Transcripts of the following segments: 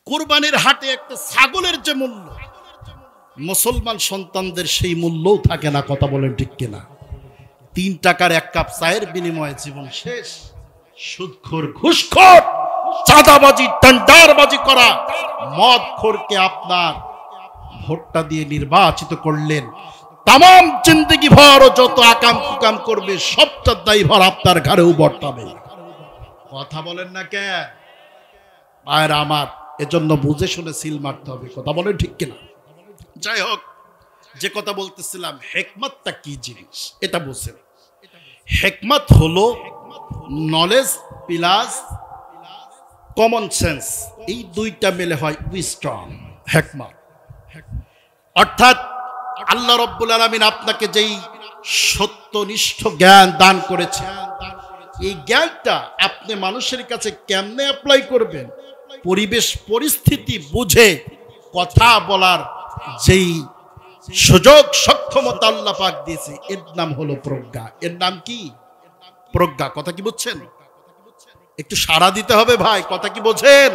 কুরবানির হাটে একটা ছাগলের যে মূল্য, মুসলমান সন্তানদের সেই মূল্যও থাকে না। কথা বলেন ঠিক কিনা? 3 টাকার 1 কাপ চায়ের বিনিময়ে জীবন শেষ। সুদখোর, ঘুষখোর, চাঁদাবাজি, টেন্ডারবাজি করা মদখোরকে আপনার ভোটটা দিয়ে নির্বাচিত করলেন। তামাম জিন্দেগি ভর যত আকাম কুকাম করবে সবটার দায়ভার আপনার ঘাড়েও বর্তাবে। কথা বলেন না কে ভাইর আমার? এজন্য বুঝে শুনে সিল মারতে হবে। কথা বলেন ঠিক কিনা? যাই হোক, যে কথা বলতেছিলাম, হিকমতটা কি জিনিস এটা বুঝেন। হিকমত হলো নলেজ প্লাস কমন সেন্স, এই দুইটা মিলে হয় উইজডম, হিকমত। অর্থাৎ আল্লাহ রাব্বুল আলামিন আপনাকে যেই সত্যনিষ্ঠ জ্ঞান দান করেছে, এই জ্ঞানটা আপনি মানুষের কাছে কেমনে অ্যাপ্লাই করবেন, পরিবেশ পরিস্থিতি বুঝে কথা বলার যেই সুযোগ সক্ষমতা আল্লাহ পাক দিয়েছে, এর নাম হলো প্রজ্ঞা। এর নাম কি? প্রজ্ঞা। কথা কি বুঝছেন? একটু সাড়া দিতে হবে ভাই, কথা কি বোঝেন?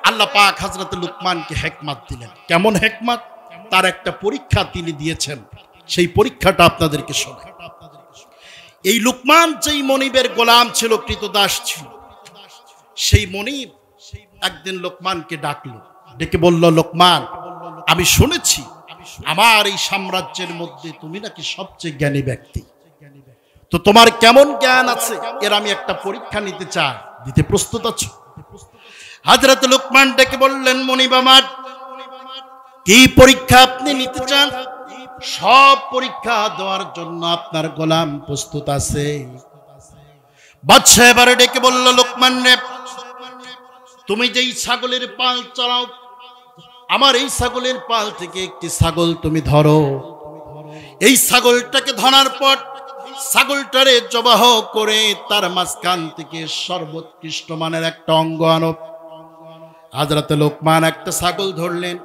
আল্লাহ পাক হযরত লুকমানকে হিকমত দিলেন। কেমন হিকমত? তার একটা পরীক্ষা তিনি দিয়েছেন, সেই পরীক্ষাটা আপনাদেরকে শোনাই। এই লুকমান যেই মনিবের গোলাম ছিল, কৃতদাস ছিল, সেই মনিব একদিন লোকমানকে ডাকলো, ডেকে বলল, লোকমান, আমি শুনেছি আমার এই সাম্রাজ্যের মধ্যে তুমি নাকি সবচেয়ে জ্ঞানী ব্যক্তি, তো তোমার কেমন জ্ঞান আছে এর আমি একটা পরীক্ষা নিতে চাই, দিতে প্রস্তুত আছো? হযরত লোকমান ডেকে বললেন, মনিব আমার, কি পরীক্ষা আপনি নিতে চান? সব পরীক্ষা দেওয়ার জন্য আপনার গোলাম প্রস্তুত আছে। বাদশা এবারে ডেকে বলল, লোকমান রে, তুমি যেই ছাগলের পাল চালাও, আমার এই ছাগলের পাল থেকে একটি ছাগল তুমি ধরো। এই ছাগলটাকে ধরার পর ছাগলটারে জবাহ করে তার মাঝখান থেকে সর্বোৎকৃষ্ট মানের একটা অঙ্গ আনো। হযরত লোকমান একটা ছাগল ধরলেন,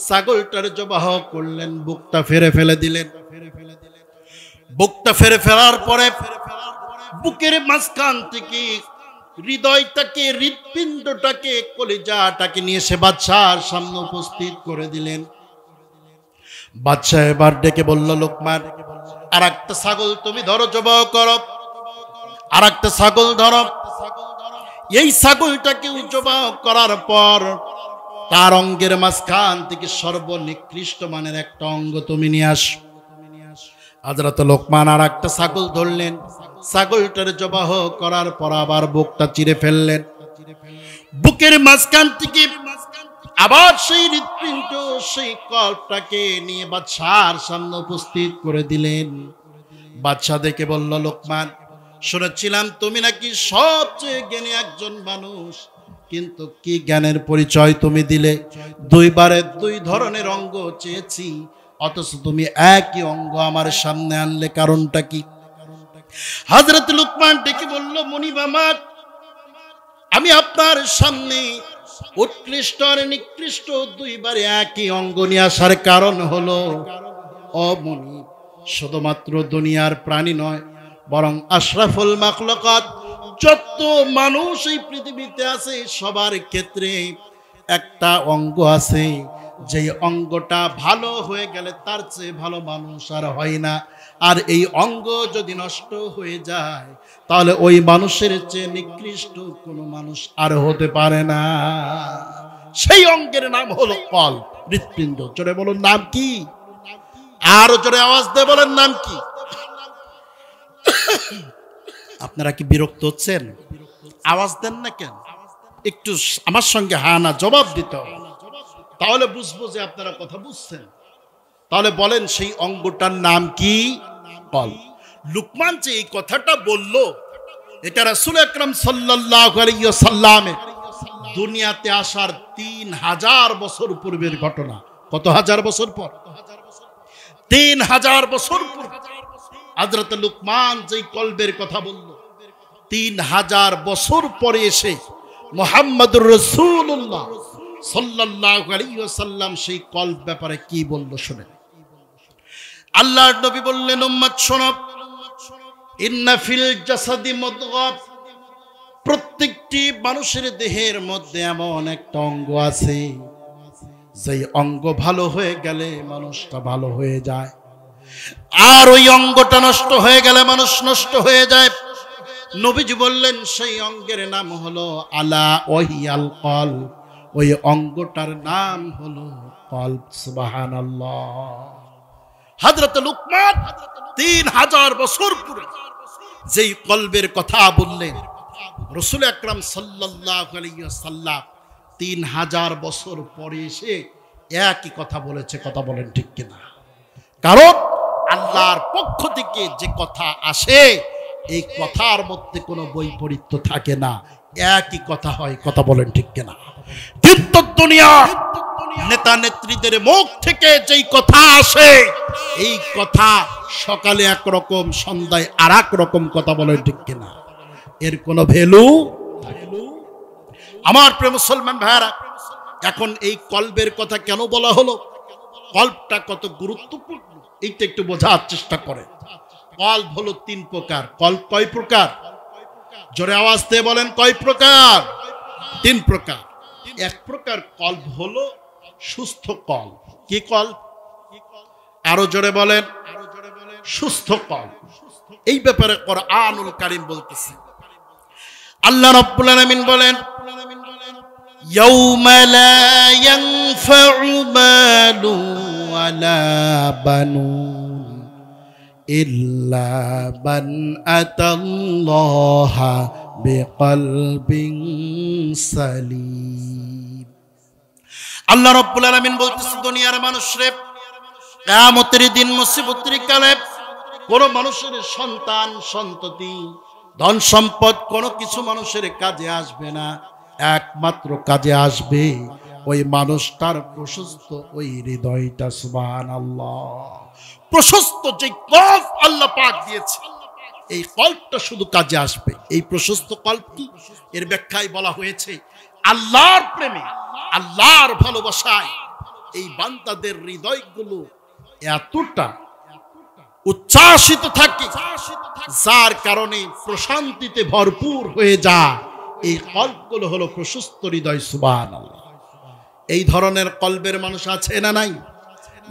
ছাগলটারে জবাহ করলেন, বুকটা ফেরে ফেলে দিলেন। বুকটা ফেরে ফেলার পরে বুকের মাঝখান থেকে হৃদয়টাকে, হৃৎপিণ্ডটাকে, কলিজাটাকে নিয়ে সে বাদশার সামনে উপস্থিত করে দিলেন। বাদশা এবার ডেকে বলল, লোকমান, আর একটা ছাগল তুমি ধরো, জবাহ করো, আর একটা ছাগল ধরো। এই ছাগলটাকে জবাহ করার পর তার অঙ্গের মাঝখান থেকে সর্বনিকৃষ্ট মানের একটা অঙ্গ তুমি নিয়ে আসো। হযরত লোকমান আর একটা ছাগল ধরলেন, ছাগলটার জবাহ করার পর আবার বুকটা চিরে ফেললেন। বুকের মাঝখান থেকে আবার সেই হৃৎপিণ্ড, সেই কল্পটাকে নিয়ে বাদশার সামনে উপস্থিত করে দিলেন। বাদশা দেখে বলল, লোকমান, শুনেছিলাম তুমি নাকি সবচেয়ে জ্ঞানী একজন মানুষ, কিন্তু কি জ্ঞানের পরিচয় তুমি দিলে? 2 বারে 2 ধরনের অঙ্গ চেয়েছি, অথচ তুমি একই অঙ্গ আমার সামনে আনলে, কারণটা কি? হযরত লোকমান ডেকে বলল, মনিব আমার, আমি আপনার সামনে উৎকৃষ্ট আর নিকৃষ্ট 2 বারে একই অঙ্গ নিয়ে আসার কারণ হলো, ও মনিব, শুধুমাত্র দুনিয়ার প্রাণী নয়, বরং আশরাফুল মাখলুকাত যত মানুষ এই পৃথিবীতে আছে সবার ক্ষেত্রে একটা অঙ্গ আছে, যে অঙ্গটা ভালো হয়ে গেলে তার চেয়ে ভালো মানুষ আর হয় না। আর এই অঙ্গ যদি নষ্ট হয়ে যায় তাহলে ওই মানুষের চেয়ে নিকৃষ্ট কোনো মানুষ আর হতে পারে না। সেই অঙ্গের নাম হলো কল্ব, হৃৎপিণ্ড। জোরে বলুন, নাম কি? আরো জোরে আওয়াজ দিয়ে বলেন, নাম কি? আপনারা কি বিরক্ত হচ্ছেন? আওয়াজ দেন না কেন? একটু আমার সঙ্গে হ্যাঁ না জবাব দিতে হবে, তাহলে বুঝবো যে আপনারা কথা বুঝছেন। তাহলে বলেন, সেই অঙ্গটার নাম কি? কল্ব। লুকমান যে এই কথাটা বলল, এটা রাসূল আকরাম সাল্লাল্লাহু আলাইহি ওয়াসাল্লামের দুনিয়াতে আসার 3000 বছর পূর্বের ঘটনা। কত হাজার বছর পর? 3000 বছর পূর্বে হযরত লুকমান যেই কলবের কথা বলল, 3000 বছর পরে এসে মুহাম্মদুর রাসূলুল্লাহ সাল্লাল্লাহু আলাইহি ওয়াসাল্লাম সেই কলব ব্যাপারে কি বলল শুনেন। আল্লাহর নবী বললেন, উম্মত শোনো, ইন্না ফিল জাসাদি মুদগা, প্রত্যেকটি মানুষের দেহের মধ্যে এমন একটা অঙ্গ আছে যেই অঙ্গ ভালো হয়ে গেলে মানুষটা ভালো হয়ে যায়, আর ওই অঙ্গটা নষ্ট হয়ে গেলে মানুষ নষ্ট হয়ে যায়। নবীজি বললেন সেই অঙ্গের নাম হলো আলা ওয়াহিয়াল কলব, ওই অঙ্গটার নাম হলো কলব। সুবহানাল্লাহ। হযরত লুকমান 3000 বছর পরে যেই কলবের কথা বললেন, রাসূল আকরাম সাল্লাল্লাহু আলাইহি ওয়াসাল্লাম 3000 বছর পরে এসে একই কথা বলেছে। কথা বলেন ঠিক কিনা? কারণ আল্লাহর পক্ষ থেকে যে কথা আসে এই কথার মধ্যে কোনো বৈপরীত্য থাকে না, একই কথা হয়। কথা বলেন ঠিক কিনা? কিন্তু দুনিয়ার নেতা নেত্রীদের মুখ থেকে যেই কথা আসে এই কথা সকালে একরকম, সন্ধ্যায় আর এক রকম। কথা বলেন ঠিক কিনা? এর কোনো ভ্যালু। আমার প্রিয় মুসলমান ভাইরা, এখন এই কলবের কথা কেন বলা হলো? কলবটা কত গুরুত্বপূর্ণ এইটা একটু বোঝার চেষ্টা করে। কলব হলো 3 প্রকার। কলব কয় প্রকার? জোরে আওয়াজ দিয়ে বলেন, কয় প্রকার? 3 প্রকার। এক প্রকার কলব হলো সুস্থ কলব। কি কলব? আরো জোরে বলেন, সুস্থ কলব। এই ব্যাপারে কোরআনুল কারীম বলতেছে, আল্লাহ রাব্বুল আলামিন বলেন, ইয়াউমা লা ইয়ানফাউ মালু ওয়ালা বানুন ইল্লা মান আতাল্লাহা বিকলবিন সালিম। আল্লাহ রাব্বুল আলামিন বলতেছে, দুনিয়ার মানুষরে কিয়ামতের দিন মুসিবতের কালে কোন মানুষের সন্তান সন্ততি ধন সম্পদ কোনো কিছু মানুষের কাজে আসবে না। একমাত্র কাজে আসবে ওই মানুষটার প্রশস্ত ওই হৃদয়টা। সুবহানাল্লাহ। প্রশস্ত যে কলব আল্লাহ পাক দিয়েছে এই কলবটা শুধু কাজে আসবে। এই প্রশস্ত কলব কি? এর ব্যাখ্যায় বলা হয়েছে, আল্লাহর প্রেমে, আল্লাহর ভালোবাসায় এই বান্দাদের হৃদয়গুলো এতটা উচ্ছ্বাসিত থাকে যার কারণে প্রশান্তিতে ভরপুর হয়ে যায়। এই কলবগুলো হলো প্রশস্ত হৃদয়। সুবহানাল্লাহ। এই ধরনের কলবের মানুষ আছে না নাই?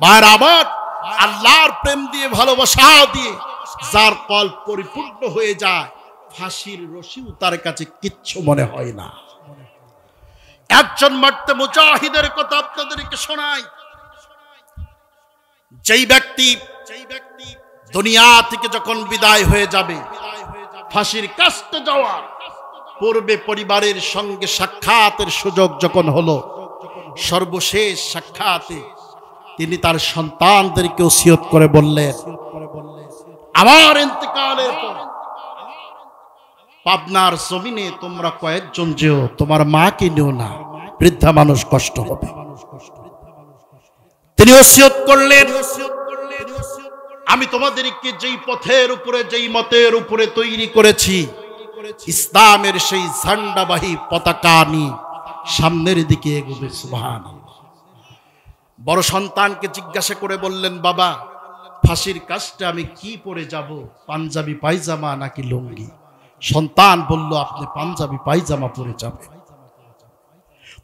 ভাইর আবার আল্লাহর প্রেম দিয়ে, ভালোবাসা দিয়ে যার কলব পরিপূর্ণ হয়ে যায়, ফাঁসির রশিও তার কাছে কিচ্ছু মনে হয় না। একজন মারতে মুজাহিদের কথা আপনাদেরকে শোনাই। যেই ব্যক্তি দুনিয়া থেকে যখন বিদায় হয়ে যাবে, ফাঁসির কাস্টে যাওয়ার পূর্বে পরিবারের সঙ্গে সাক্ষাতের সুযোগ যখন হলো, সর্বশেষ সাক্ষাতে তিনি তার সন্তানদেরকে ওসিয়ত করে বললেন, আমার ইন্তেকালের পর পাবনার জমিনে তোমরা কয়েকজন যেও, তোমার মাকে নিও না, বৃদ্ধা মানুষ কষ্ট হবে। তিনি ওসিয়ত করলেন, আমি তোমাদেরকে যেই পথের উপরে, যেই মতের উপরে তৈরি করেছি, ইসলামের সেই ঝান্ডাবাহী পতাকা নিয়ে সামনের দিকে এগোবে। সুবহানাল্লাহ। বড় সন্তানকে জিজ্ঞাসা করে বললেন, বাবা ফাঁসির কাজটা আমি কি পরে যাব, পাঞ্জাবি পায়জামা নাকি লুঙ্গি? সন্তান বলল, আপনি পাঞ্জাবি পায়জামা পরে যাবেন।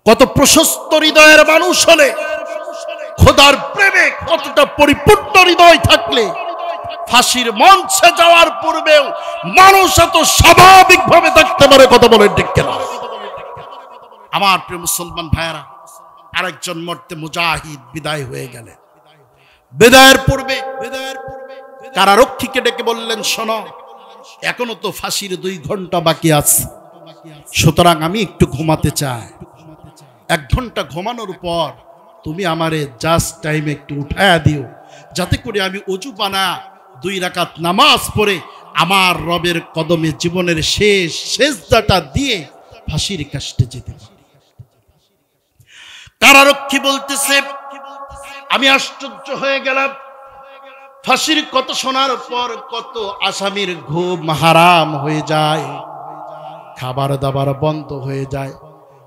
কত প্রশস্ত হৃদয়ের মানুষ হলে, খোদার প্রেমে কতটা পরিপূর্ণ হৃদয় থাকলে ফাঁসির মঞ্চে যাওয়ার পূর্বেও মানুষ এত স্বাভাবিকভাবে থাকতে পারে। কথা বলেন ঠিক কিনা? আমার প্রিয় মুসলমান ভাইয়েরা, আরেকজন মরতে মুজাহিদ বিদায় হয়ে গেলেন। বিদায়ের পূর্বে কারারক্ষীকে ডেকে বললেন, শোনো, এখনো তো ফাঁসির 2 ঘন্টা বাকি আছে, সুতরাং আমি একটু ঘুমাতে চাই। 1 ঘন্টা ঘুমানোর পর তুমি আমারে জাস্ট টাইমে একটু উঠায়া দিও, যাতে করে আমি ওযু বানা 2 রাকাত নামাজ পড়ে আমার রবের কদমে জীবনের শেষ সেজদাটা দিয়ে ফাঁসির কাস্টে যেতে পারি। কারারক্ষী বলতেছে, আমি আশ্চর্য হয়ে গেলাম। ফাঁসির কত শোনার পর কত আসামির ঘুম হারাম হয়ে যায়, খাবার দাবার বন্ধ হয়ে যায়,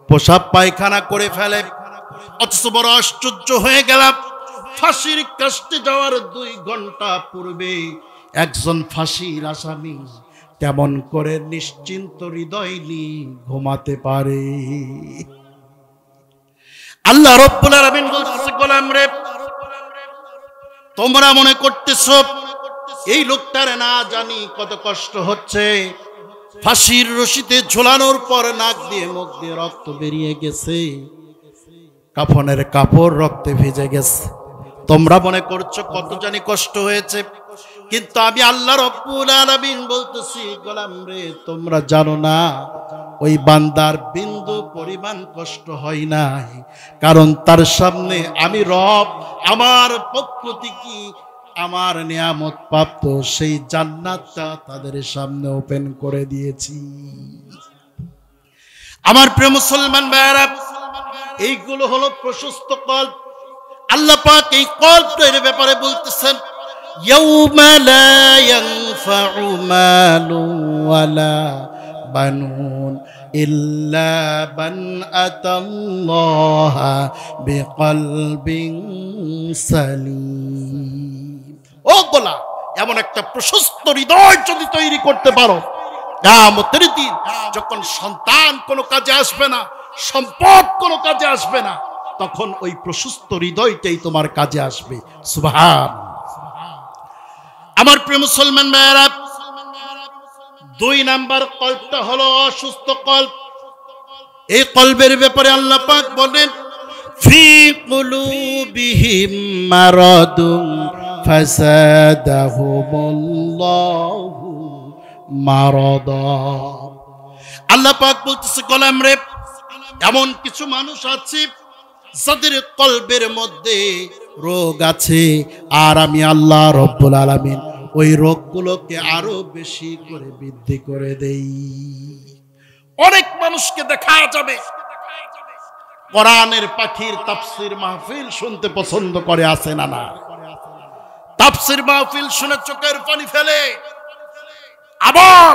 পেশাব পায়খানা করে ফেলে। অথচ বড় আশ্চর্য হয়ে গেলাম, ফাঁসির কাস্টে যাওয়ার 2 ঘন্টা পূর্বে একজন ফাঁসির আসামি কেমন করে নিশ্চিন্ত হৃদয় নিয়ে ঘুমাতে পারে? আল্লাহ রাব্বুল আলামিন বলতেছে, গোলাম রে, তোমরা মনে করতেছো এই লোকটার না জানি কত কষ্ট হচ্ছে, ফাঁসির রশিতে ঝোলানোর পর নাক দিয়ে মুখ দিয়ে রক্ত বেরিয়ে গেছে, কাফনের কাপড় রক্তে ভিজে গেছে, তোমরা মনে করছো কত জানি কষ্ট হয়েছে, কিন্তু আমি আল্লাহ রাব্বুল আলামিন বলতেছি, গোলাম রে, তোমরা জানো না ওই বান্দার বিন্দু পরিমাণ কষ্ট হয় নাই, কারণ তার সামনে আমি রব আমার পক্ষ থেকে আমার নিয়ামত প্রাপ্ত সেই জান্নাতটা তাদের সামনে ওপেন করে দিয়েছি। আমার প্রিয় মুসলমান ভাইরা, এইগুলো হলো প্রশস্ত কল্প। আল্লাহ পাক এই কল্পের ব্যাপারে বলতেছেন, ইয়াউমা লা ইয়ানফাউ মালু ওয়ালা বানুন ইল্লা মান আতাল্লাহা বিকলবিন সালিম। ও গোলা, এমন একটা প্রশস্ত হৃদয় যদি তৈরি করতে পারো, কিয়ামতের দিন যখন সন্তান কোনো কাজে আসবে না, সম্পদ কোনো কাজে আসবে না, তখন ওই প্রশস্ত হৃদয়টাই তোমার কাজে আসবে। সুবহানাল্লাহ। আমার প্রিয় মুসলমান ভাইয়েরা, 2 নাম্বার কল্পটা হলো অসুস্থ কল্প। এই কল্পের ব্যাপারে আল্লাহ পাক বলেন, ফি কুলুবিহিম মারাদুন ফাসাদাহুমুল্লাহু মারাদা। আল্লাহ পাক বলতেছে, গোলাম রে, এমন কিছু মানুষ আছে যাদের কলবের মধ্যে রোগ আছে, আর আমি আল্লাহ রাব্বুল আলামিন ওই রোগগুলোকে আরো বেশি করে বৃদ্ধি করে দেই। অনেক মানুষকে দেখা যাবে কোরআনের পাখির তাফসীর মাহফিল শুনতে পছন্দ করে, আছে না না? তাফসীর মাহফিল শুনে চোখের পানি ফেলে, আবার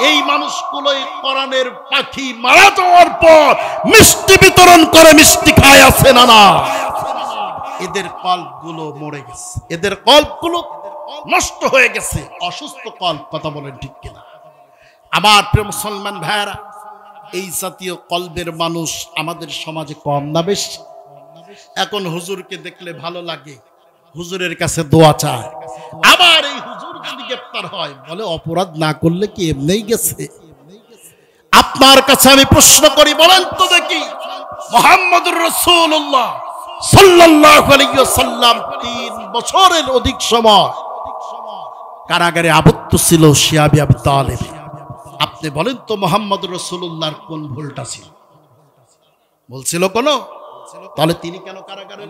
এই মানুষগুলোই কোরআনের পাখি মারা যাওয়ার পর মিষ্টি বিতরণ করে, মিষ্টি খায়, আছে না না? এদের কল্পগুলো মরে গেছে, এদের কল্পগুলো নষ্ট হয়ে গেছে, অসুস্থ কল্প। কথা বলেন ঠিক কিনা? আমার প্রিয় মুসলমান ভাইরা, এই জাতীয় কল্পের মানুষ আমাদের সমাজে কম না বেশি? এখন হুজুরকে দেখলে ভালো লাগে, হুজুরের কাছে দোয়া চায়, আবার এই হুজুর যদি গ্রেফতার হয় বলে অপরাধ না করলে কি এমনিই গেছে? আপনার কাছে আমি প্রশ্ন করি, বলেন তো দেখি, মুহাম্মদুর রাসূলুল্লাহ সাল্লাল্লাহু আলাইহি ওয়াসাল্লাম 3 বছরের অধিক সময় কারাগারে আবদ্ধ ছিল শিয়াবি আবু তালেব। আপনি বলেন তো মুহাম্মদুর রাসূলুল্লাহর কোন ভুলটা ছিল? বলছিল কোন? তাহলে তিনি কেন কারাগারে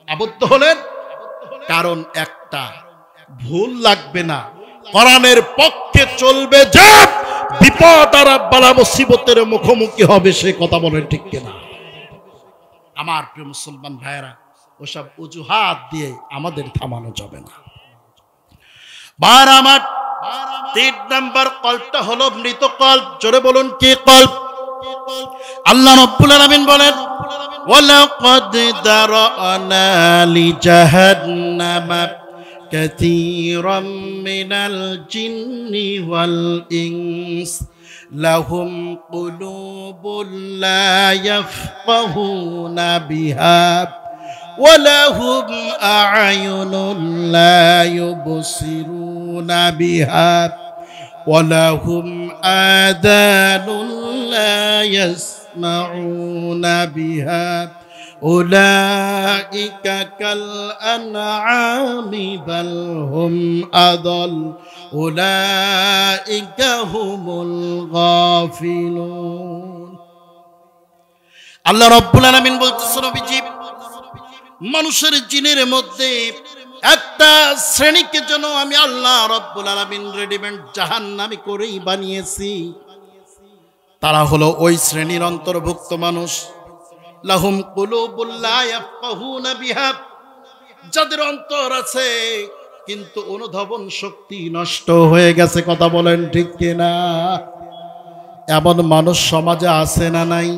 আবদ্ধ হলেন? কারণ একটা, ভুল লাগবে না, কোরআনের পক্ষে চলবে, যে বিপদ আর বালা মুসিবতের মুখোমুখি হবে, সে কথা বলেন ঠিক কিনা? আমার প্রিয় মুসলমান ভাইরা, ওসব অজুহাত দিয়ে আমাদের থামানো যাবে না। বার আমার 3 নাম্বার কল্পটা হলো মৃত কল্প। জোরে বলুন, কি কল্প? আল্লাহ রাব্বুল আলামিন বলেন, ওয়ালাকাদ দারানা লিজাহান্নামা কাসীরাম মিনাল জিন্নি ওয়াল ইনস লাহুম কুলুবুন লা ইয়াফকাহুনা বিহা ওয়া লাহুম আ'য়ুনুন লা ইউবসিরুনা বিহা ওয়া লাহুম আযানুন লা يسمعون بها أولئك كالأنعام بل هم أضل أولئك هم الغافلون। আল্লাহ রাব্বুল আলামিন বলতেছেন, নবীজি, মানুষের জিনের মধ্যে একটা শ্রেণীকে যেন আমি আল্লাহ রাব্বুল আলামিন রেডিমেড জাহান্নামী করেই বানিয়েছি। তারা হলো ওই শ্রেণীর অন্তর্ভুক্ত মানুষ, লাহুম কুলুবুন লা ইয়াফকাহুনা বিহা, যাদের অন্তর আছে কিন্তু অনুধাবন শক্তি নষ্ট হয়ে গেছে। কথা বলেন ঠিক কিনা? এমন মানুষ সমাজে আছে না নাই?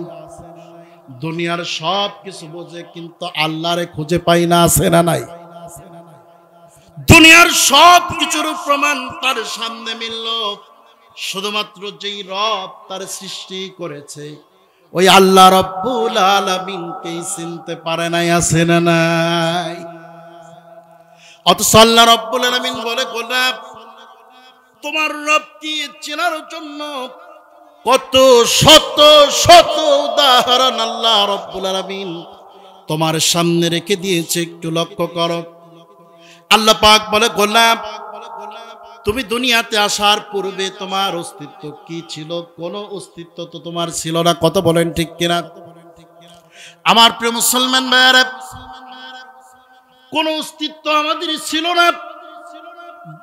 দুনিয়ার সব কিছু বোঝে কিন্তু আল্লাহরে খুঁজে পাই না, আছে না নাই? দুনিয়ার সব কিছুর প্রমাণ তার সামনে মিলল, শুধুমাত্র যেই রব তার সৃষ্টি করেছে ওই আল্লাহ রব্বুল আলামিনকে চিনতে পারে নাই, আছে না নাই? অথচ আল্লাহ রব্বুল আলামিন বলে, গোলাপ তোমার রবকে চেনার জন্য কত শত শত উদাহরণ আল্লাহ রব্বুল আলামিন তোমার সামনে রেখে দিয়েছে, একটু লক্ষ্য করো। আল্লাহ পাক বলে, গোলাপ তুমি দুনিয়াতে আসার পূর্বে তোমার অস্তিত্ব কি ছিল? কোনো অস্তিত্ব তো তোমার ছিল না। কত বলেন ঠিক কিনা? আমার প্রিয় মুসলমান ভাইরা, কোনো অস্তিত্ব আমাদের ছিল না।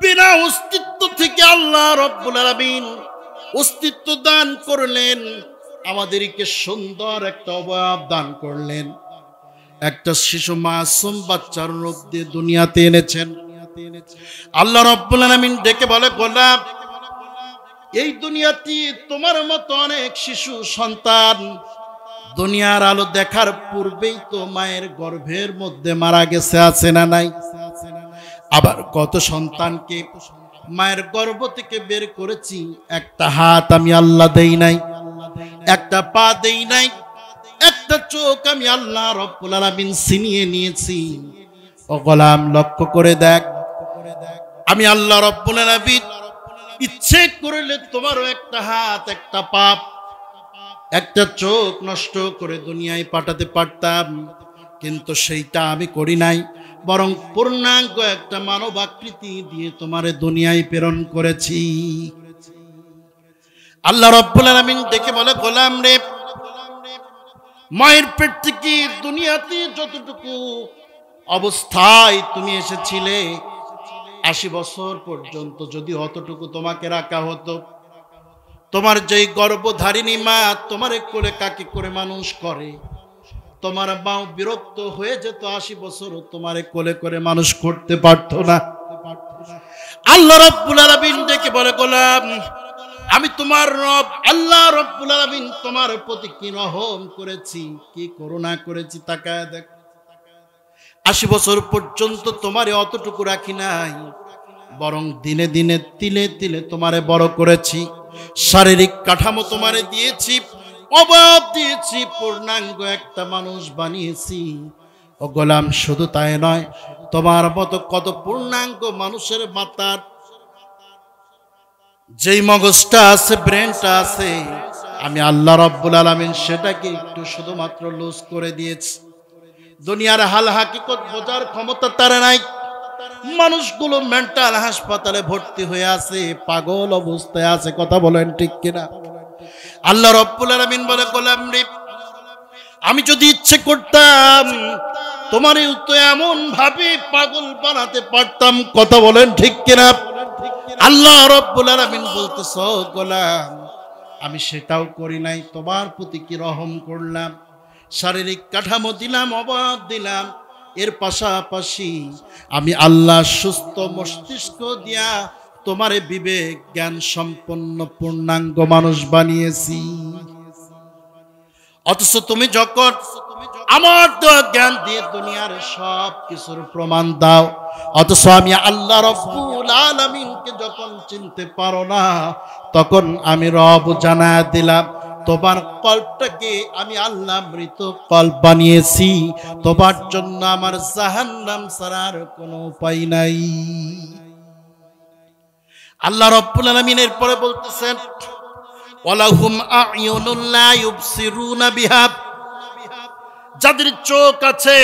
বিনা অস্তিত্ব থেকে আল্লাহ রব্বুল আলামিন অস্তিত্ব দান করলেন, আমাদেরকে সুন্দর একটা অবয়ব দান করলেন, একটা শিশু মাসুম বাচ্চার রূপ দিয়ে দুনিয়াতে এনেছেন। আল্লাহ রব্বুল আলামিন ডেকে বলে, গোলাপ এই দুনিয়াতে তোমার মতো অনেক শিশু সন্তান দুনিয়ার আলো দেখার পূর্বেই তো মায়ের গর্ভের মধ্যে মারা গেছে, আছে না নাই? আবার কত সন্তানকে মায়ের গর্ভ থেকে বের করেছি, একটা হাত আমি আল্লাহ দেই নাই, একটা পা দেই নাই, একটা চোখ আমি আল্লাহ রব্বুল আলামিন ছিনিয়ে নিয়েছি। ও গোলাম লক্ষ্য করে দেখ, আমি আল্লাহ রব্বুল আলামিন ইচ্ছে করলে তোমারও একটা হাত, একটা পা, একটা চোখ নষ্ট করে দুনিয়ায় পাঠাতে পারতাম, কিন্তু সেইটা আমি করি নাই, বরং পূর্ণাঙ্গ একটা মানব আকৃতি দিয়ে তোমারে দুনিয়ায় প্রেরণ করেছি। আল্লাহ রব্বুল আলামিন ডেকে বলে, গোলাম রে, মায়ের পেট থেকে দুনিয়াতে যতটুকু অবস্থায় তুমি এসেছিলে 80 বছর পর্যন্ত যদি অতটুকু তোমাকে রাখা হতো, তোমার যেই গর্ভধারিণী মা তোমার কোলে কাকে করে মানুষ করে, তোমার মাও বিরক্ত হয়ে যেত, 80 বছর তোমার কোলে করে মানুষ করতে পারতো না। আল্লাহ রব্বুল আলামিন ডেকে বলে, গোলাম আমি তোমার রব আল্লাহ রব্বুল আলামিন তোমার প্রতি কি রহম করেছি, কি করুণা করেছি, তাকায় দেখ। 80 বছর পর্যন্ত তোমারে অতটুকু রাখি নাই, বরং দিনে দিনে তিলে তিলে তোমারে বড় করেছি, শারীরিক কাঠামো তোমারে দিয়েছি, অভাব দিয়েছি, পূর্ণাঙ্গ একটা মানুষ বানিয়েছি। ও গোলাম শুধু তাই নয়, তোমার মতো কত পূর্ণাঙ্গ মানুষের মাথার যেই মগজটা আছে, ব্রেনটা আছে, আমি আল্লাহ রব্বুল আলামিন সেটাকে একটু শুধুমাত্র লুজ করে দিয়েছি। দুনিয়ার হাল হাকিকত বোঝার ক্ষমতা তার নাই। মানুষগুলো মেন্টাল হাসপাতালে ভর্তি হয়ে আছে, পাগল অবস্থায় আছে, কথা বলেন ঠিক কিনা? আল্লাহ রব্বুল আলামিন বলে, গোলাম রে, আমি যদি ইচ্ছে করতাম তোমারও তো এমন ভাবে পাগল বানাতে পারতাম, কথা বলেন ঠিক কিনা? আল্লাহ রব্বুল আলামিন বলতেছ, গোলাম আমি সেটাও করি নাই, তোমার প্রতি কি রহম করলাম, শারীরিক কাঠামো দিলাম, অভাব দিলাম, এর পাশাপাশি আমি আল্লাহ সুস্থ মস্তিষ্ক দিয়া তোমারে বিবেক জ্ঞান সম্পন্ন পূর্ণাঙ্গ মানুষ বানিয়েছি। অথচ তুমি যখন আমার দেওয়া জ্ঞান দিয়ে দুনিয়ার সব কিছুর প্রমাণ দাও, অথচ আমি আল্লাহ রব্বুল আলামিনকে যখন চিনতে পারো না, তখন আমি রব জানায় দিলাম, তোমার কল্পটাকে আমি আল্লাহ মৃত কল্প বানিয়েছি, তোমার জন্য আমার জাহান্নাম ছাড়ার কোনো উপায় নাই। আল্লাহ রব্বুল আলামিনের পরে বলতেছেন, ওয়ালাহুম আ'য়ুনুন লা ইউবসিরুনা বিহা, যাদের চোখ আছে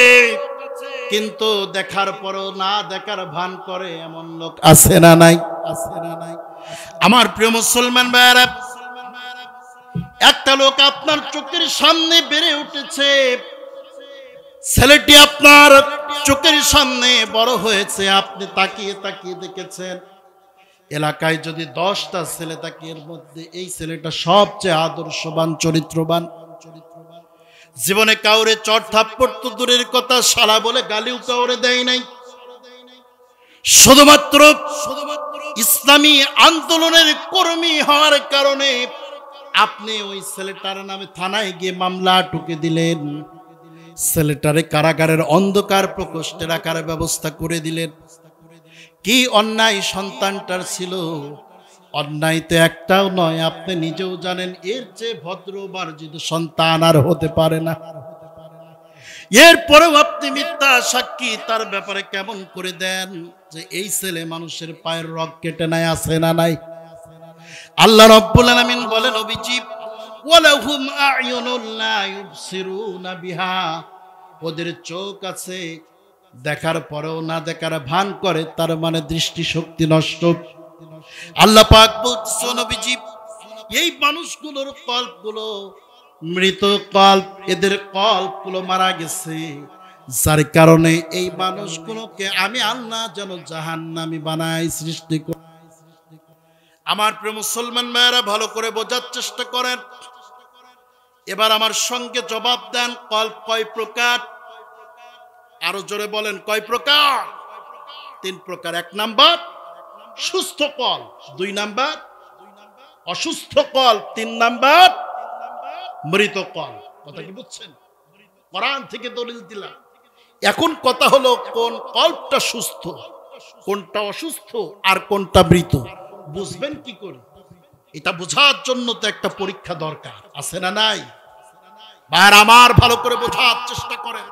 কিন্তু দেখার পরও না দেখার ভান করে, এমন লোক আছে না নাই? আছে না নাই? আমার প্রিয় মুসলমান ভাইরা, একটা লোক আপনার চোখের সামনে বেড়ে উঠেছে, ছেলেটি আপনার চোখের সামনে বড় হয়েছে, আপনি তাকিয়ে তাকিয়ে দেখেছেন। এলাকায় যদি 10টা ছেলে থাকে, এর মধ্যে এই ছেলেটা সবচেয়ে আদর্শবান, চরিত্রবান। জীবনে কাউরে চট থাপ্পড় তো দূরের কথা, শালা বলে গালিও কাউরে দেয় নাই। শুধুমাত্র ইসলামী আন্দোলনের কর্মী হওয়ার কারণে আপনি ওই ছেলেটার নামে থানায় গিয়ে মামলা টুকে দিলেন, ছেলেটারে কারাগারের অন্ধকার প্রকোষ্ঠে রাখার ব্যবস্থা করে দিলেন। কি অন্যায় সন্তানটার ছিল! অন্যায় তো একটাও নয়, আপনি নিজেও জানেন এর চেয়ে ভদ্র মার্জিত সন্তান আর হতে পারে না। এরপরেও আপনি মিথ্যা সাক্ষী তার ব্যাপারে কেমন করে দেন যে এই ছেলে মানুষের পায়ের রগ কেটে নেয়, আছে না নাই? আল্লাহ রাব্বুল আলামিন বলেন, নবীজি, ওয়ালাহুম আ'য়ুনুন লা ইউবসিরুনা বিহা, ওদের চোখ আছে দেখার পরেও না দেখার ভান করে, তার মানে দৃষ্টিশক্তি নষ্ট। আল্লাহ পাক বলছেন, নবীজি, এই মানুষগুলোর কল্পগুলো মৃত কল্প, এদের কল্পগুলো মারা গেছে, যার কারণে এই মানুষগুলোকে আমি আল্লাহ যেন জাহান্নামী বানাই সৃষ্টি করি। আমার প্রিয় মুসলমান ভাইয়েরা, ভালো করে বোঝার চেষ্টা করেন। এবার আমার সঙ্গে জবাব দেন, কল্প কয় প্রকার? আরো জোরে বলেন, কয় প্রকার? 3 প্রকার। 1 নাম্বার সুস্থ কল্প, 2 নাম্বার অসুস্থ কল্প, 3 নাম্বার মৃত কল্প। কথা কি বুঝছেন? কোরআন থেকে দলিল দিলাম। এখন কথা হলো, কোন কল্পটা সুস্থ, কোনটা অসুস্থ, আর কোনটা মৃত বুঝবেন কি করে? এটা বোঝার জন্য তো একটা পরীক্ষা দরকার, আছে না নাই? ভাই আমার, ভালো করে বোঝার চেষ্টা করেন।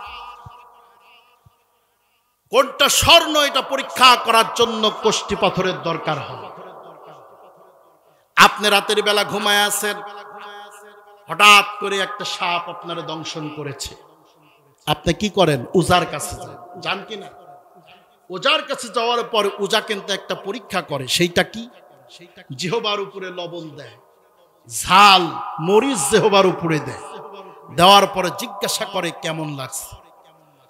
কোনটা স্বর্ণ, এটা পরীক্ষা করার জন্য কষ্টি পাথরের দরকার হয়। আপনি রাতের বেলা ঘুমায় আছেন, হঠাৎ করে একটা সাপ আপনার দংশন করেছে। আপনি কি করেন? ওজার কাছে যান, জান কি না? ওজার কাছে যাওয়ার পর ওজা কিন্তু একটা পরীক্ষা করে। সেইটা কি? জিহবার উপরে লবণ দেয়, ঝাল মরিচ জিহবার উপরে দেয়, দেওয়ার পরে জিজ্ঞাসা করে কেমন লাগছে।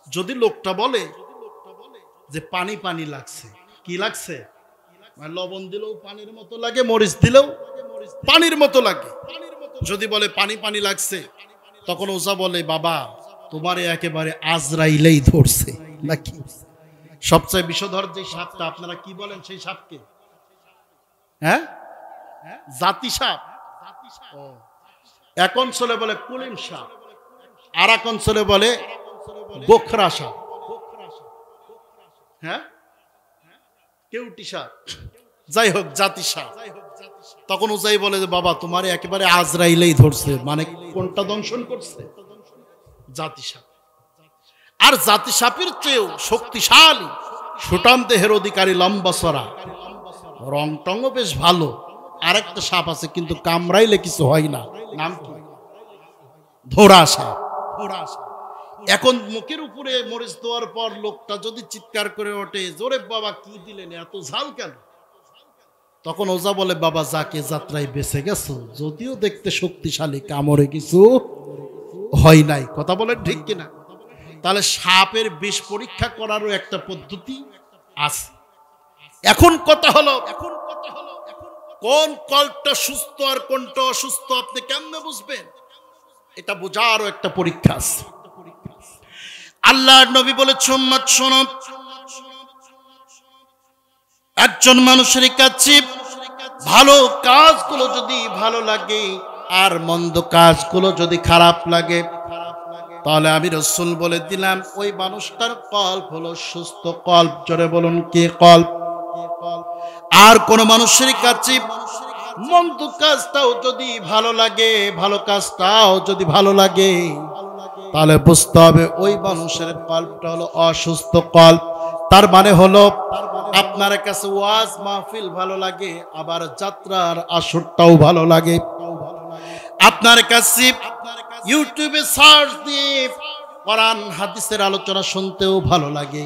যদি লোকটা বলে যে পানি পানি লাগছে, কি লাগছে? মানে লবণ দিলেও পানির মতো লাগে, মরিচ দিলেও পানির মতো লাগে। যদি বলে পানি পানি লাগছে, তখন ওজা বলে, বাবা তোমার একেবারে আজরাইলেই ধরছে নাকি? সবচেয়ে বিষধর যে সাপটা, আপনারা কি বলেন সেই সাপকে? হ্যাঁ, জাতি সাপ। এক অঞ্চলে বলে কুলিম সাপ, আর এক অঞ্চলে বলে গোখরা সাপ। হ্যাঁ, কেউটি সাপ, যাই হোক জাতি সাপ। তখন ওজাই বলে যে বাবা তোমার একেবারে আজরাইলেই ধরছে, মানে কোনটা দংশন করছে? জাতি সাপ। আর জাতি সাপের চেয়েও শক্তিশালী, সুটাম দেহের অধিকারী, লম্বা সরা, রং টঙ্গ বেশ ভালো আরেকটা সাপ আছে, কিন্তু কামড়াইলে কিছু হয় না। নাম কি? ধোড়া সাপ। এখন মুখের উপরে মরিচ দেওয়ার পর লোকটা যদি চিৎকার করে ওঠে, জোরে বাবা কি দিলেন, এত ঝাল কেন? তখন ওজা বলে, বাবা যাকে যাত্রায় বেঁচে গেছো, যদিও দেখতে শক্তিশালী, কামড়ে কিছু হয় নাই। কথা বলেন ঠিক কিনা? তাহলে সাপের বিষ পরীক্ষা করারও একটা পদ্ধতি আছে। এখন কথা হলো, কোন কল্পটা সুস্থ আর কোনটা অসুস্থ আপনি কেমনে বুঝবেন? এটা বোঝারও একটা পরীক্ষা আছে। আল্লাহর নবী বলেছেন, উম্মত শোনো, একজন মানুষের কাছে ভালো কাজগুলো যদি ভালো লাগে আর মন্দ কাজগুলো যদি খারাপ লাগে, তাহলে আমি রাসূল বলে দিলাম ওই মানুষটার কল্প হলো সুস্থ কল্প। জোরে বলুন, কি কল্প? আর কোন মানুষের কাছে মন্দ কাজটাও যদি ভালো লাগে, ভালো কাজটাও যদি ভালো লাগে, তাহলে বুঝতে হবে ওই মানুষের কল্পটা হলো অসুস্থ কল্প। তার মানে হলো আপনার কাছে ওয়াজ মাহফিল ভালো লাগে, আবার যাত্রার আসরটাও ভালো লাগে। আপনার কাছে ইউটিউবে সার্চ দিয়ে কোরআন হাদিসের আলোচনা শুনতেও ভালো লাগে,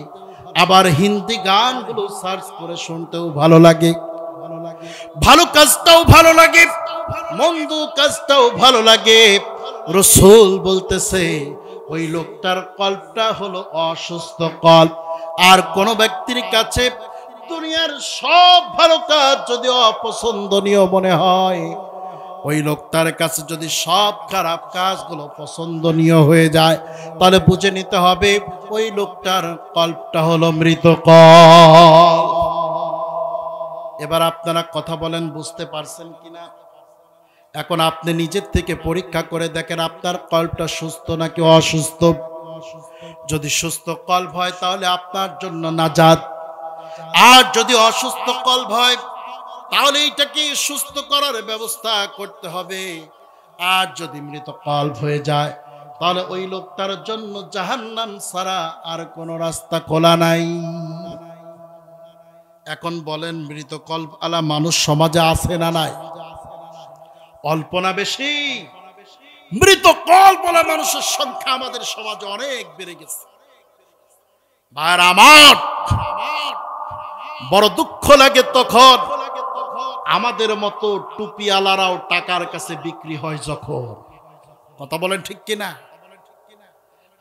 আবার হিন্দি গানগুলো সার্চ করে শুনতেও ভালো লাগে। ভালো কাজটাও ভালো লাগে, মন্দ কাজটাও ভালো লাগে। রাসূল বলতেছে ওই লোকটার কল্পটা হলো অসুস্থ কল্প। আর কোন ব্যক্তির কাছে দুনিয়ার সব ভালো কাজ যদি অপছন্দনীয় মনে হয়, ওই লোকটার কাছে যদি সব খারাপ কাজগুলো পছন্দনীয় হয়ে যায়, তাহলে বুঝে নিতে হবে ওই লোকটার কল্পটা হলো মৃত কল্প। এবার আপনারা কথা বলেন, বুঝতে পারছেন কিনা? এখন আপনি নিজের থেকে পরীক্ষা করে দেখেন আপনার কল্পটা সুস্থ নাকি অসুস্থ। যদি সুস্থ কল্প হয় তাহলে আপনার জন্য নাজাত, আর যদি অসুস্থ কল্প হয় তাহলে এটাকে সুস্থ করার ব্যবস্থা করতে হবে। আর যদি মৃত কল্প হয়ে যায় তাহলে ওই লোকটার জন্য জাহান্নাম ছাড়া আর কোনো রাস্তা খোলা নাই। এখন বলেন, মৃত কল্প আলা মানুষ সমাজে আছে না নাই? অল্প না বেশি? মৃত কল্প আলা মানুষের সংখ্যা আমাদের সমাজে অনেক বেড়ে গেছে। ভাইরা আমার, বড় দুঃখ লাগে তখন আমাদের মতো টুপিওয়ালারাও টাকার কাছে বিক্রি হয় যখন। কথা বলেন ঠিক কিনা?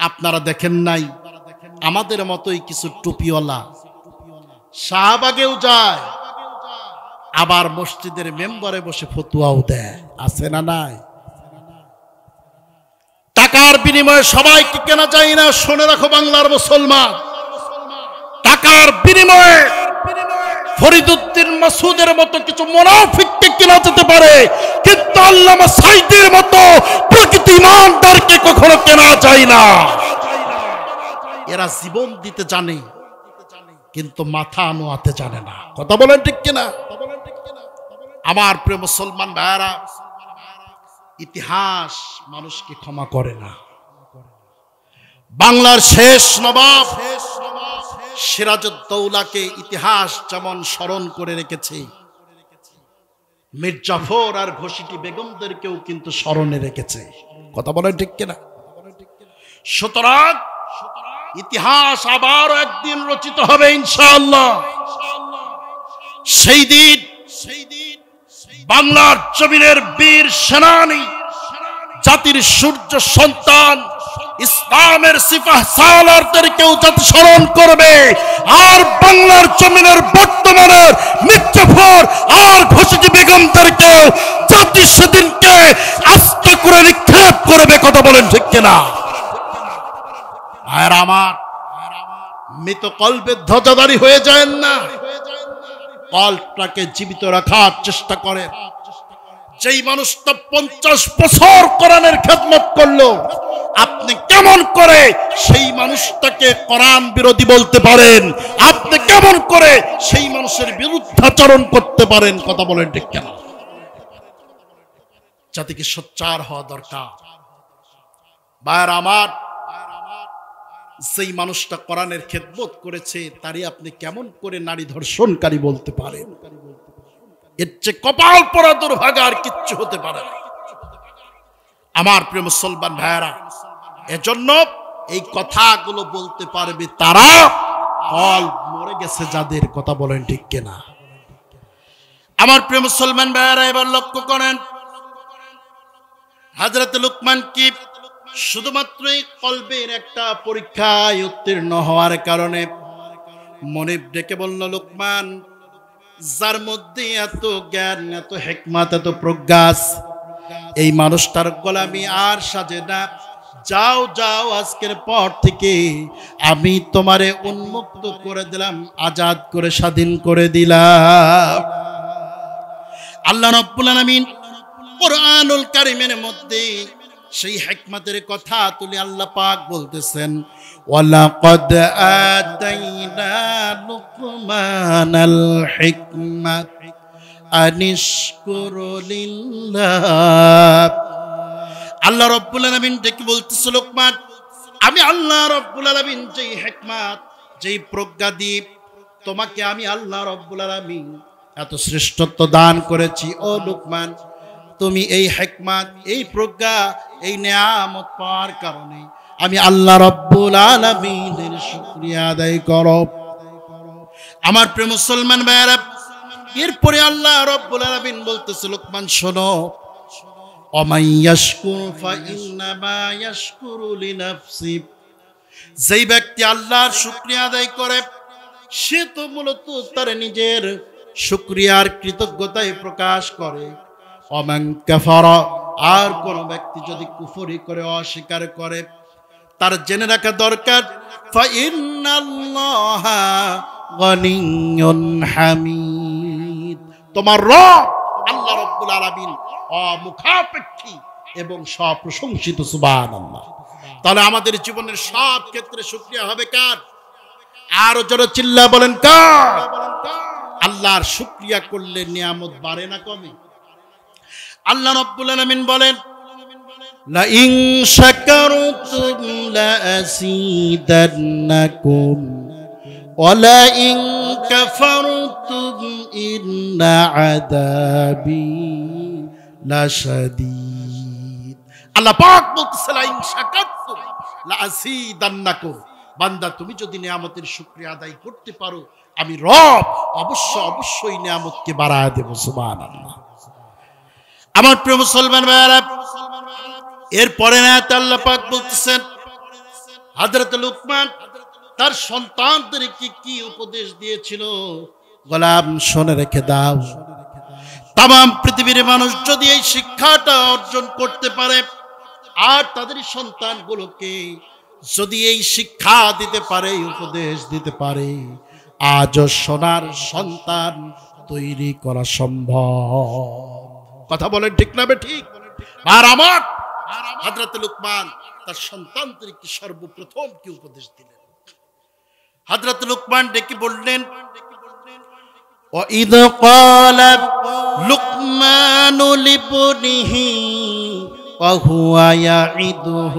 আপনারা দেখেন নাই আমাদের মতোই কিছু টুপিওয়ালা শাহবাগেও যায়, আবার মসজিদের মেম্বারে বসে ফতুয়াও দেয়, আছে না নাই? টাকার বিনিময়ে সবাইকে কেনা যায় না, শুনে রাখো বাংলার মুসলমান। টাকার বিনিময়ে ফরিদুদ্দিন মাসুদের মতো কিছু মুনাফিককে কেনা যেতে পারে, কিন্তু আল্লামা সাইদের মতো প্রকৃত ইমানদারকে কখনো কেনা যায় না। এরা জীবন দিতে জানে কিন্তু মাথা নোয়াতে জানে না। কথা বলেন ঠিক কিনা? আমার প্রিয় মুসলমান ভাইরা, ইতিহাস মানুষকে ক্ষমা করে না। বাংলার শেষ নবাব সিরাজউদ্দৌলাকে ইতিহাস যেমন স্মরণ করে রেখেছে, মীর জাফর আর ঘসিটি বেগমদেরকেও কিন্তু স্মরণে রেখেছে। কথা বলেন ঠিক কিনা? সুতরাং ইতিহাস আবার একদিন রচিত হবে ইনশাআল্লাহ। সেই দিন বাংলার জমিনের বীর সেনানী, জাতির সূর্য সন্তান, ইসলামের সিপাহ সালারদেরকেও জাতি স্মরণ করবে। আর বাংলার জমিনের বর্তমানের মীর জাফর আর ঘসিটি বেগমদেরকেও জাতি সেদিনকে আস্তে করে নিক্ষেপ করবে। কথা বলেন ঠিক কিনা? আর আমার মৃত কল্পের ধ্বজাধারী হয়ে যায় না, কল্পটাকে জীবিত রাখার চেষ্টা করে। যেই মানুষটা 50 বছর কোরআনের খেদমত করলো, আপনি কেমন করে সেই মানুষটাকে কোরআন বিরোধী বলতে পারেন? আপনি কেমন করে সেই মানুষের বিরুদ্ধাচরণ করতে পারেন? কথা বলেন ঠিক কেন? জাতিকে সোচ্চার হওয়া দরকার। ভাইরা আমার, সেই মানুষটা কোরআনের খেদমত করেছে তারই আপনি কেমন করে নারী ধর্ষণকারী বলতে পারেন? এর চেয়ে কপাল পোড়া দুর্ভাগা আর কিচ্ছু হতে পারে না। আমার প্রিয় মুসলমান ভাইরা, এজন্য এই কথাগুলো বলতে পারবে তারা কল মরে গেছে যাদের। কথা বলেন ঠিক কিনা? আমার প্রিয় মুসলমান ভাইরা, এবার লক্ষ্য করেন, হযরত লুকমান কি শুধুমাত্র এই কলবের একটা পরীক্ষায় উত্তীর্ণ হওয়ার কারণে মনিব ডেকে বলল, লুকমান, যার মধ্যে এত জ্ঞান, এত হিকমত, এত প্রজ্ঞা, এই মানুষটার গোলামি আর সাজে না। যাও যাও, আজকের পর থেকে আমি তোমারে উন্মুক্ত করে দিলাম, আজাদ করে স্বাধীন করে দিলাম। আল্লাহ রাব্বুল আলামিন কুরআনুল কারীমের মধ্যে সেই হিকমতের কথা তুলে আল্লাহ পাক বলতেছেন, ওয়ালাকাদ আতাইনা লুকমানাল হিকমাত আনিশকুর লিল্লাহ। আল্লাহ রাব্বুল আলামিন ডেকে বলতেছে, লোকমান, আমি আল্লাহ রাব্বুল আলামিন যেই হিকমত, যেই প্রজ্ঞা দিয়ে তোমাকে আমি আল্লাহ রাব্বুল আলামিন এত শ্রেষ্ঠত্ব দান করেছি, ও লোকমান, তুমি এই হিকমত, এই প্রজ্ঞা, এই নিয়ামত পাওয়ার কারণে আমি আল্লাহ রাব্বুল আলামিনের শুকরিয়া আদায় করো। আমার প্রিয় মুসলমান ভাইরা, এরপরে আল্লাহ রাব্বুল আলামিন বলতেছে, লোকমান শোনো, ওমাই ইয়াশকুর ফাইন্নামা ইয়াশকুরু লিনাফসি, যেই ব্যক্তি আল্লাহর শুকরিয়া আদায় করে সে তো মূলত তার নিজের শুকরিয়ার কৃতজ্ঞতাই প্রকাশ করে। ওমান কাফারা, আর কোন ব্যক্তি যদি কুফরি করে, অস্বীকার করে, তার জেনে রাখা দরকার, ফাইন্নাল্লাহা গনিয়্যুন হামিদ, তোমার রব আল্লাহ রাব্বুল আলামিন অমুখাপেক্ষী এবং সপ্রশংসিত। সুবহানাল্লাহ। তাহলে আমাদের জীবনের সব ক্ষেত্রে শুকরিয়া হবে কার? আর জোরে চিল্লা বলেন কার? আল্লাহর শুকরিয়া করলে নিয়ামত বাড়ে না কমে? আল্লাহ রাব্বুল আলামিন বলেন, লা ইন শাকারতুম লা আসিদান্নাকুম ওয়া লা ইন কাফারতুম ইন্না আযাবি লাশাদীদ। আল্লাহ পাক বলতেছে, লা ইন শাকারতুম লা আসিদান্নাকুম, বান্দা তুমি যদি নিয়ামতের শুকরিয়া আদায় করতে পারো আমি রব অবশ্যই নিয়ামতকে বাড়ায় দেব। সুবহানাল্লাহ। আমার প্রিয় মুসলমান ভাইরা, এরপরে আয়াতে আল্লাহ পাক বলতেছেন, হযরত লুকমান তার সন্তানদেরকে কি উপদেশ দিয়েছিল, গোলাম শুনে রেখে দাও। তাম পৃথিবীর মানুষ যদি এই শিক্ষাটা অর্জন করতে পারে আর তাদের সন্তানগুলোকে যদি এই শিক্ষা দিতে পারে, উপদেশ দিতে পারে, আজও সোনার সন্তান তৈরি করা সম্ভব। কথা বলেন ঠিক না ঠিক? আর আমার হযরত লুকমান তার সন্তানদেরকে সর্বপ্রথম কি উপদেশ দিলেন? হযরত লুকমান ডেকে বললেন, وَإِذْ قَالَ لُقْمَانُ لِابْنِهِ وَهُوَ يَعِظُهُ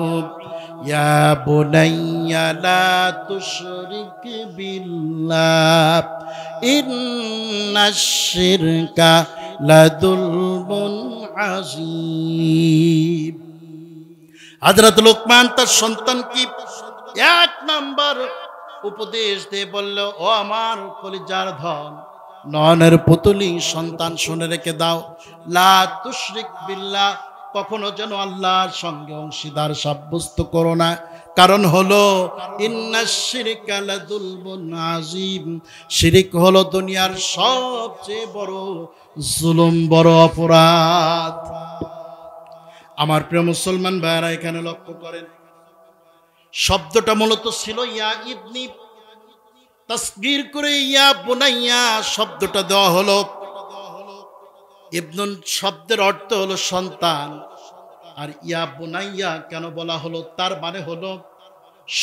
يَا بُنَيَّ لَا تُشْرِكْ بِاللَّهِ إِنَّ الشِّرْكَ لَظُلْمٌ عَظِيمٌ। হযরত লুকমান তার সন্তানকে এক নাম্বার উপদেশ দিয়ে বলল, ও আমার কলিজার ধন, নয়নের পুতুলি সন্তান, শুনে রেখে দাও, লা তুশরিক বিল্লাহ, কখনো যেন আল্লাহর সঙ্গে অংশীদার সাব্যস্ত করো না। কারণ হলো ইন্নাশ শিরকা লাযুলমুন আযীম, শিরক হলো দুনিয়ার সবচেয়ে বড় জুলুম, বড় অপরাধ। আমার প্রিয় মুসলমান ভাইরা, এখানে লক্ষ্য করেন, শব্দটা মূলত ছিল ইয়া ইবনি, তাসগীর করে ইয়া বুনাইয়া শব্দটা দেওয়া হলো। ইবনুন শব্দের অর্থ হলো সন্তান, আর ইয়া বুনাইয়া কেন বলা হলো, তার মানে হলো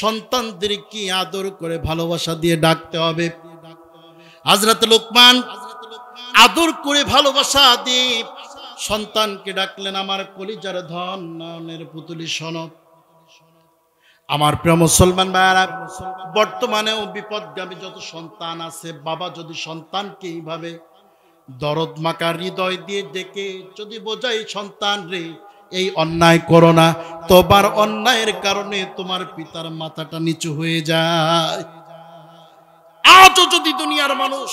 সন্তানদেরকে আদর করে ভালোবাসা দিয়ে ডাকতে হবে। হযরত লুকমান আদর করে ভালোবাসা দিয়ে সন্তানকে ডাকলেন, আমার কলিজার ধন, নয়নের পুতুলি শোনো। আমার প্রিয় মুসলমান ভাইরা, বর্তমানেও বিপদগামী যত সন্তান আছে, বাবা যদি সন্তানকে এইভাবে দরদ মাখা হৃদয় দিয়ে ডেকে যদি বোঝাই, সন্তান রে এই অন্যায় করো না, তোমার অন্যায়ের কারণে তোমার পিতার মাথাটা নিচু হয়ে যায়। আজও যদি দুনিয়ার মানুষ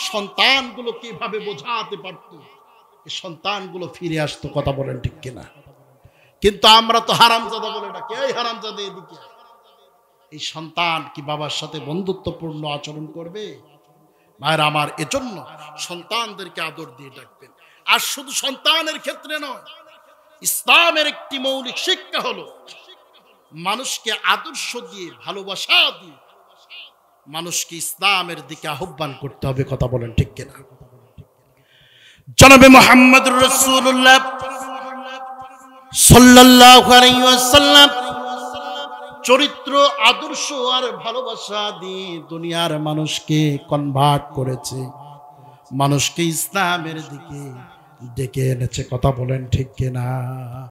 সন্তানগুলো কিভাবে বোঝাতে পারতো, এই সন্তানগুলো ফিরে আসতো। কথা বলেন ঠিক কিনা? কিন্তু আমরা তো হারামজাদা বলে ডাকি, এই হারামজাদা এদিকে। এই সন্তান কি বাবার সাথে বন্ধুত্বপূর্ণ আচরণ করবে? ভাইরা আমার, এজন্য সন্তানদেরকে আদর দিয়ে ডাকবেন। আর শুধু সন্তানের ক্ষেত্রে নয়, ইসলামের একটি মৌলিক শিক্ষা হলো মানুষকে আদর্শ দিয়ে, ভালোবাসা দিয়ে মানুষকে ইসলামের দিকে আহ্বান করতে হবে। কথা বলেন ঠিক কিনা? জনাবে মুহাম্মদুর রাসূলুল্লাহ সাল্লাল্লাহু আলাইহি ওয়াসাল্লাম চরিত্র, আদর্শ আর ভালোবাসা দিয়ে দুনিয়ার মানুষকে কনভার্ট করেছে, মানুষকে ইসলামের দিকে ডেকে এনেছে। কথা বলেন ঠিক কিনা?